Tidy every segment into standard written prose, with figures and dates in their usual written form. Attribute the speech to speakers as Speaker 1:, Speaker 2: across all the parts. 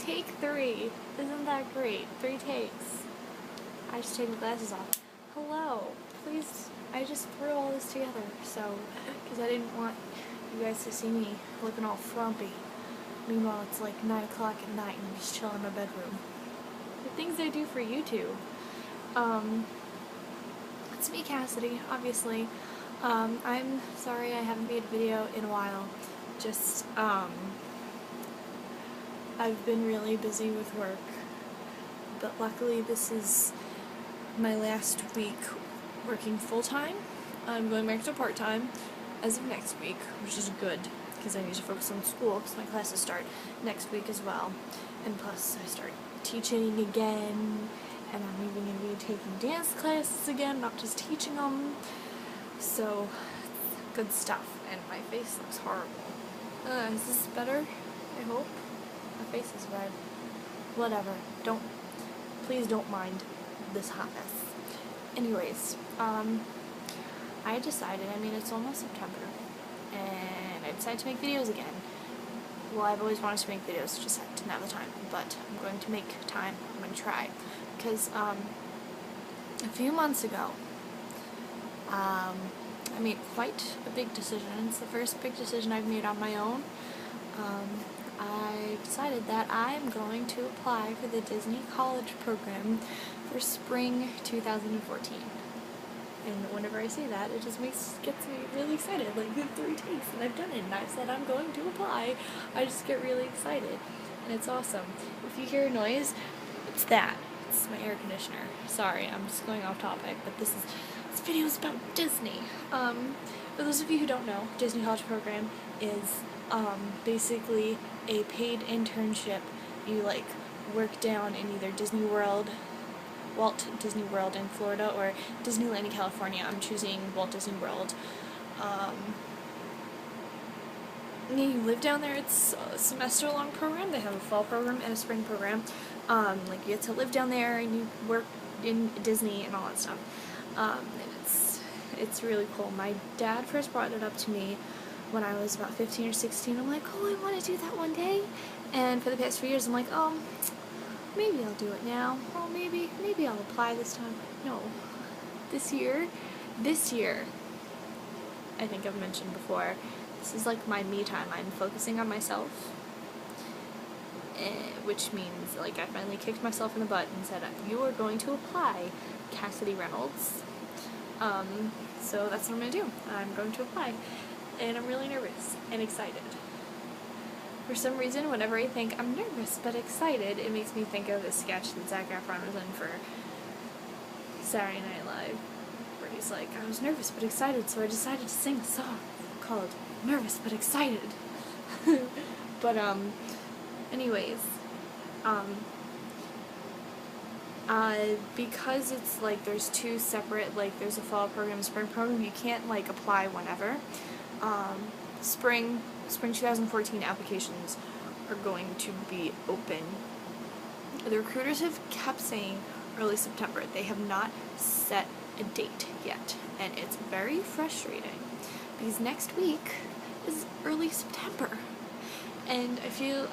Speaker 1: Take 3. Isn't that great? 3 takes. I just take my glasses off. Hello. Please, I just threw all this together, so, because I didn't want you guys to see me looking all frumpy. Meanwhile, it's like 9 o'clock at night and I'm just chilling in my bedroom. The things I do for YouTube. It's me, Cassidy, obviously. I'm sorry I haven't made a video in a while. Just, I've been really busy with work. But luckily this is my last week working full-time. I'm going back to part-time as of next week, which is good, because I need to focus on school, because my classes start next week as well. And plus, I start teaching again, and I'm even going to be taking dance classes again, not just teaching them. So, good stuff. And my face looks horrible. Is this better? I hope. My face is red. Whatever. Please don't mind this hotness. Anyways, I decided, it's almost September, and I decided to make videos again. Well, I've always wanted to make videos, just didn't have the time, but I'm going to make time. I'm going to try, because a few months ago, I made quite a big decision. It's the first big decision I've made on my own. I decided that I'm going to apply for the Disney College program for spring 2014. And whenever I say that, it just gets me really excited, like good 3 takes, and I've done it, and I've said I'm going to apply. I just get really excited, and it's awesome. If you hear a noise, it's that. It's my air conditioner. Sorry, I'm just going off topic, but this video is about Disney. For those of you who don't know, Disney College program is basically a paid internship. You work down in either Disney World, Walt Disney World in Florida, or Disneyland in California. I'm choosing Walt Disney World. You live down there. It's a semester-long program. They have a fall program and a spring program. You get to live down there and you work in Disney and all that stuff. And it's really cool. My dad first brought it up to me when I was about 15 or 16. I'm like, oh, I want to do that one day. And for the past few years, I'm like, oh, maybe I'll do it now. Oh, maybe I'll apply this time. No. This year, I think I've mentioned before, this is like my me time. I'm focusing on myself, which means, I finally kicked myself in the butt and said, you are going to apply, Cassidy Reynolds. So that's what I'm going to do. I'm going to apply. And I'm really nervous and excited. For some reason, whenever I think I'm nervous but excited, it makes me think of a sketch that Zac Efron was in for Saturday Night Live, where he's like, I was nervous but excited, so I decided to sing a song called Nervous But Excited. But, anyways, because it's there's 2 separate, there's a fall program and spring program, you can't apply whenever. Spring 2014 applications are going to be open. The recruiters have kept saying early September. They have not set a date yet, and it's very frustrating because next week is early September. And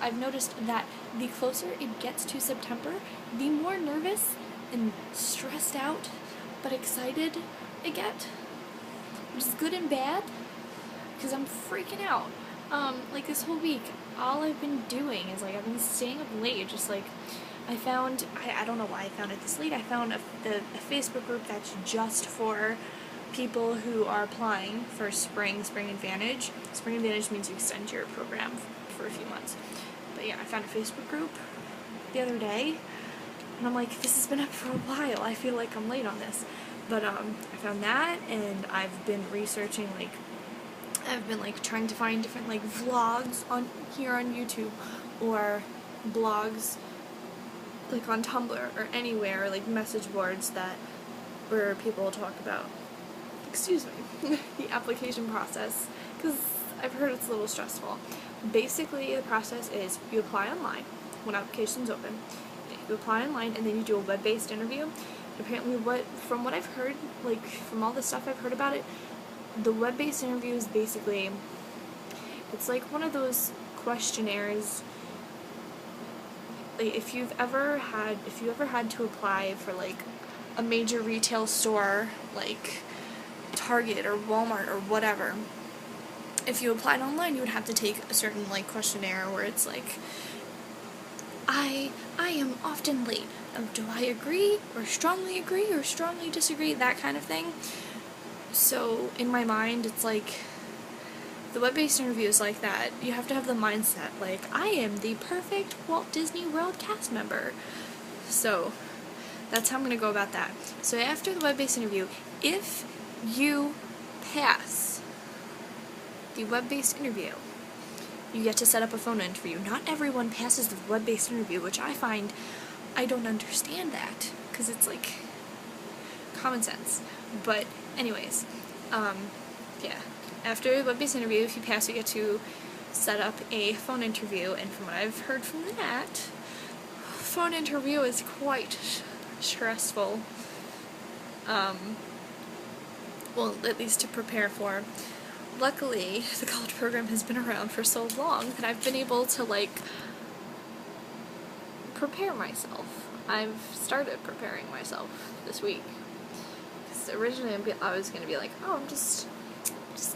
Speaker 1: I've noticed that the closer it gets to September, the more nervous and stressed out but excited I get, which is good and bad, because I'm freaking out. This whole week, all I've been doing is I've been staying up late, just I found, I don't know why I found it this late, I found a Facebook group that's just for people who are applying for Spring Advantage. Spring Advantage means you extend your program for a few months. But yeah, I found a Facebook group the other day, and I'm like, this has been up for a while, I feel like I'm late on this. But I found that, and I've been researching, I've been trying to find different vlogs on YouTube, or blogs on Tumblr or anywhere, message boards where people talk about, excuse me, the application process, because I've heard it's a little stressful. Basically, the process is you apply online when applications open. You apply online and then you do a web-based interview. Apparently, from what I've heard, from all the stuff I've heard about it, the web-based interview is basically, it's one of those questionnaires like, if you've ever had to apply for like a major retail store like Target or Walmart or whatever, if you applied online, you would have to take a certain like questionnaire where it's like, I am often late. Do I agree or strongly disagree, that kind of thing. So in my mind, it's like the web-based interview is like that. You have to have the mindset like, I am the perfect Walt Disney World cast member. So that's how I'm going to go about that. So after the web-based interview, if you pass the web-based interview, you get to set up a phone interview. Not everyone passes the web-based interview, which I find I don't understand that, because it's like common sense. But anyways, yeah. After the web-based interview, if you pass, you get to set up a phone interview, and from what I've heard from that, phone interview is quite stressful. Well, at least to prepare for. Luckily, the college program has been around for so long that I've been able to, like, prepare myself. I've started preparing myself this week. Because originally I was going to be like, oh, I'm just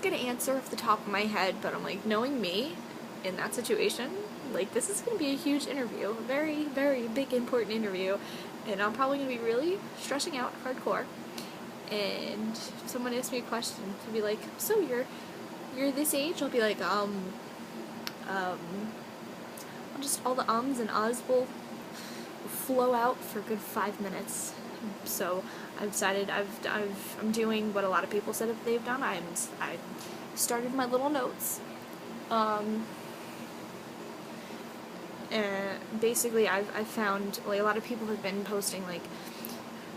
Speaker 1: going to answer off the top of my head, but I'm like, knowing me in that situation, like, this is going to be a huge interview, a very, very big, important interview, and I'm probably going to be really stressing out hardcore. And if someone asks me a question, to be like, so you're this age? I'll be like, just all the ums and ahs will flow out for a good 5 minutes. So I've decided I'm doing what a lot of people said if they've done. I started my little notes. And basically I've found, like, a lot of people have been posting, like,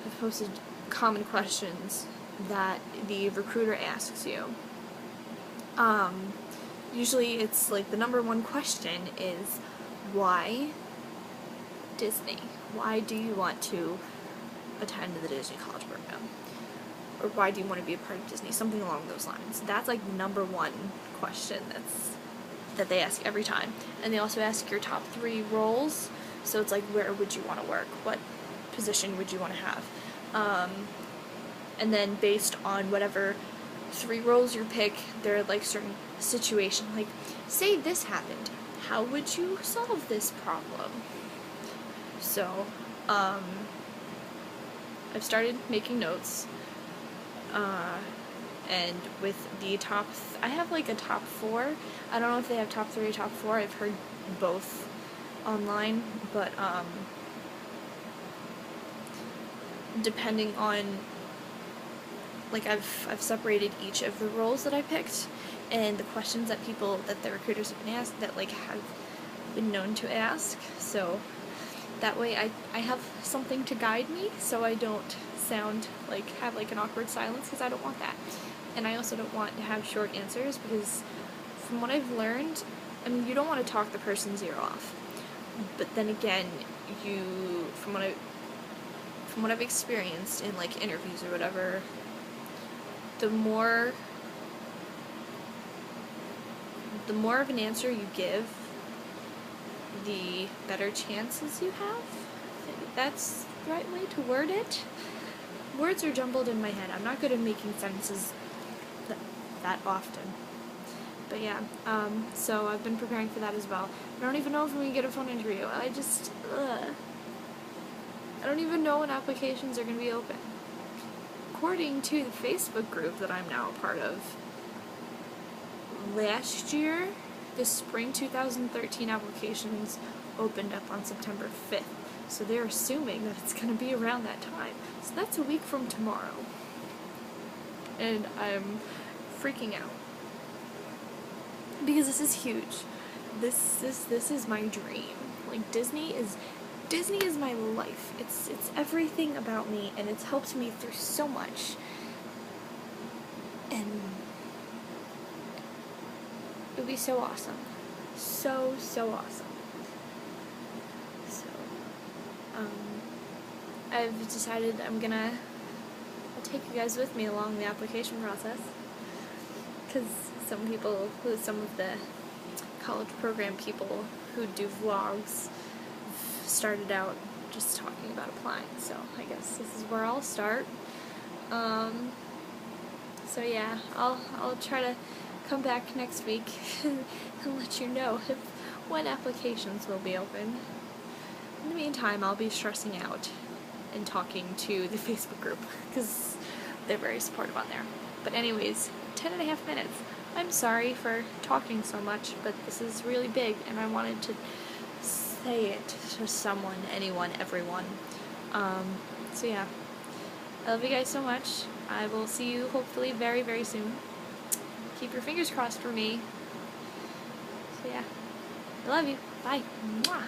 Speaker 1: have posted common questions that the recruiter asks you. Usually it's like the number one question is, why Disney? Why do you want to attend the Disney College Program? Or why do you want to be a part of Disney? Something along those lines. That's like the number one question that they ask every time. And they also ask your top 3 roles. So it's like, where would you want to work? What position would you want to have? And then based on whatever 3 roles you pick, there are like certain situation, like, say this happened, how would you solve this problem? So, I've started making notes, and with the top, I have like a top 4, I don't know if they have top 3 or top 4, I've heard both online, but, depending on, like, I've separated each of the roles that I picked, and the questions that the recruiters have been asked, that, like, have been known to ask, so that way I have something to guide me, so I don't have, like, an awkward silence, because I don't want that. And I also don't want to have short answers, because from what I've learned, I mean, you don't want to talk the person's ear off, but then again, from what I've experienced in, like, interviews or whatever, the more of an answer you give, the better chances you have. I think that's the right way to word it. Words are jumbled in my head. I'm not good at making sentences that often. But yeah, so I've been preparing for that as well. I don't even know if I'm going to get a phone interview. I don't even know when applications are going to be open. According to the Facebook group that I'm now a part of, last year, the spring 2013 applications opened up on September 5th. So they're assuming that it's going to be around that time. So that's a week from tomorrow. And I'm freaking out. Because this is huge. This is my dream. Like, Disney is my life. It's everything about me, and it's helped me through so much. And it would be so awesome. So awesome. So, I've decided I'll take you guys with me along the application process. Because some of the college program people who do vlogs started out just talking about applying, so I guess this is where I'll start. So yeah, I'll try to come back next week and let you know when applications will be open. In the meantime, I'll be stressing out and talking to the Facebook group because they're very supportive on there. But anyways, 10.5 minutes. I'm sorry for talking so much, but this is really big and I wanted to say it to someone, anyone, everyone. So yeah, I love you guys so much. I will see you hopefully very, very soon. Keep your fingers crossed for me. So yeah, I love you. Bye. Mwah.